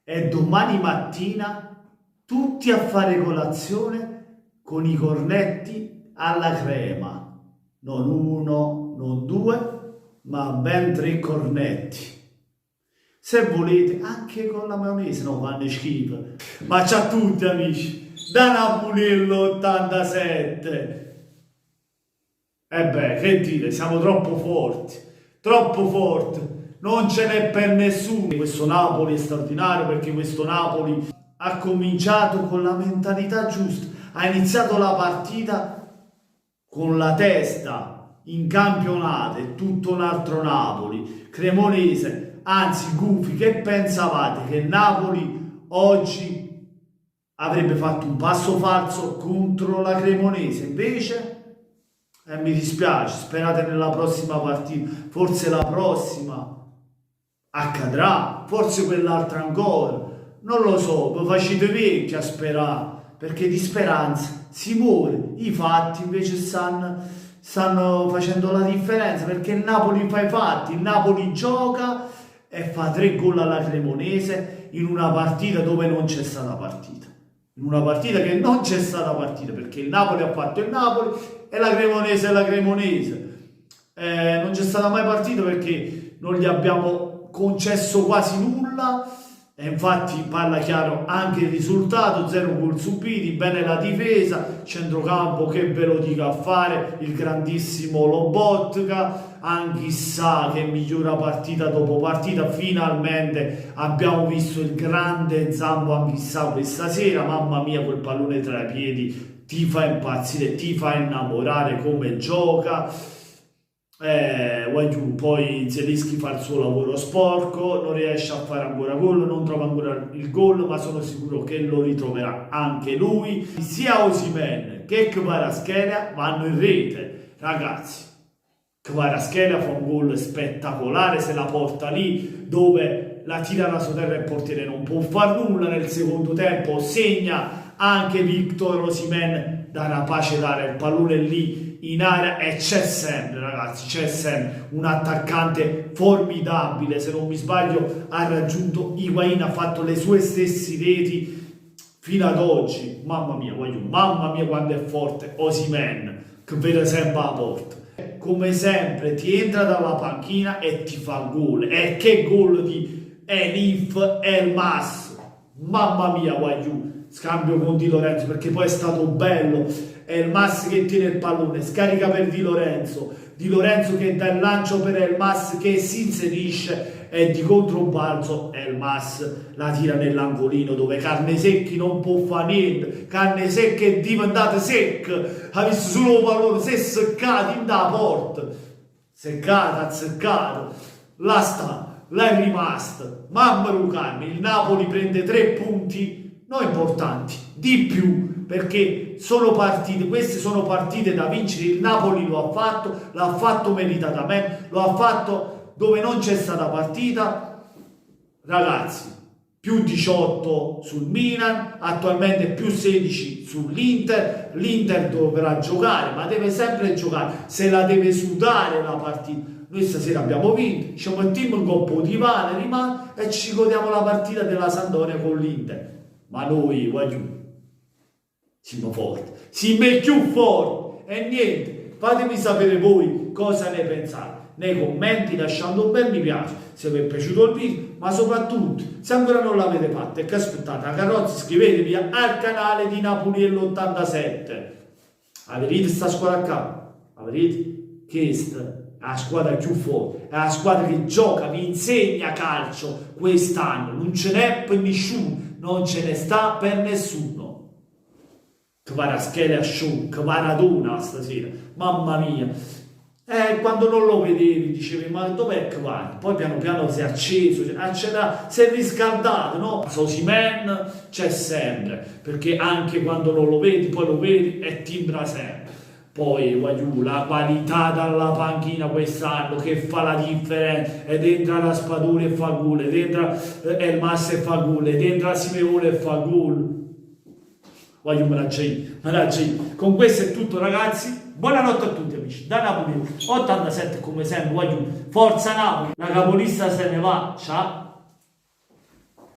e domani mattina tutti a fare colazione con i cornetti alla crema, non uno, non due, ma ben 3 cornetti. Se volete anche con la maionese, no, fanno schifo, ma c'ha tutti amici, da Napulello 87. E beh, che dire, siamo troppo forti, non ce n'è per nessuno. Questo Napoli è straordinario perché questo Napoli ha cominciato con la mentalità giusta, ha iniziato la partita con la testa in campionato, è tutto un altro Napoli, cremonese, anzi gufi, che pensavate che Napoli oggi avrebbe fatto un passo falso contro la Cremonese? Invece mi dispiace, sperate nella prossima partita, forse la prossima accadrà, forse quell'altra ancora, non lo so, vi facete vecchi a sperare, perché di speranza si muore, i fatti invece stanno facendo la differenza, perché il Napoli fa i fatti, il Napoli gioca e fa 3 gol alla Cremonese in una partita dove non c'è stata partita. In una partita che non c'è stata partita, perché il Napoli ha fatto il Napoli e la Cremonese è la Cremonese. Non c'è stata mai partita perché non gli abbiamo concesso quasi nulla, e infatti parla chiaro anche il risultato: 0 gol subiti, bene la difesa, centrocampo che ve lo dica a fare, il grandissimo Lobotka, anch'issa che migliora partita dopo partita. Finalmente abbiamo visto il grande Zambo anch'issa questa sera, mamma mia, quel pallone tra i piedi ti fa impazzire, ti fa innamorare come gioca. Poi Zielinski fa il suo lavoro sporco, non riesce a fare ancora gol, non trova ancora il gol, ma sono sicuro che lo ritroverà anche lui. Sia Osimhen che Kvaratskhelia vanno in rete, ragazzi. Kvaratskhelia fa un gol spettacolare, se la porta lì dove la tira da sotterra e il portiere non può far nulla. Nel secondo tempo segna anche Victor Osimhen, dà rapace dare il pallone lì in area, e c'è sempre, ragazzi, c'è sempre un attaccante formidabile. Se non mi sbaglio ha raggiunto Higuain, ha fatto le sue stesse reti fino ad oggi. Mamma mia quando è forte Osimhen, che vede sempre la porta, come sempre ti entra dalla panchina e ti fa gol. E che gol di Elif Elmas, mamma mia, scambio con Di Lorenzo, perché poi è stato bello. Elmas che tiene il pallone, scarica per Di Lorenzo che dà il lancio per Elmas che si inserisce, e di controbalzo Elmas la tira nell'angolino dove Carnesecchi non può fare niente. Carnesecchi è diventato secco, ha visto solo il pallone, si è seccato in da porta, seccata, azzeccato, là è rimasto. Mamma Lucani, il Napoli prende 3 punti, non importanti, di più, perché queste sono partite da vincere. Il Napoli lo ha fatto, l'ha fatto meritatamente, lo ha fatto dove non c'è stata partita. Ragazzi, più 18 sul Milan, attualmente più 16 sull'Inter. L'Inter dovrà giocare, ma deve sempre giocare, se la deve sudare la partita. Noi stasera abbiamo vinto, ci mettiamo un coppo di pane, rimane, e ci godiamo la partita della Sampdoria con l'Inter. Ma noi, siamo forti, siamo più forti. E niente, fatemi sapere voi cosa ne pensate nei commenti, lasciando un bel mi piace se vi è piaciuto il video, ma soprattutto se ancora non l'avete fatto e che aspettate la carrozza, iscrivetevi al canale di Napulello 87. Avete sta squadra qua, avete questa è la squadra più forte, è la squadra che gioca, vi insegna calcio quest'anno, non ce n'è per nessuno, non ce ne sta per nessuno. Kvaratskhelia show, Maradona stasera, mamma mia. Quando non lo vedevi dicevi ma dov'è Kvarat? Poi piano piano si è acceso, si è riscaldato, no? Osimhen c'è sempre, perché anche quando non lo vedi poi lo vedi e timbra sempre. Poi la qualità dalla panchina quest'anno che fa la differenza, ed entra Raspadori e fa gol, ed entra Elmas e fa gol, ed entra Simeone e fa gol. Con questo è tutto, ragazzi, buonanotte a tutti amici, da Napoli 87 come sempre, forza Napoli, la capolista se ne va, ciao.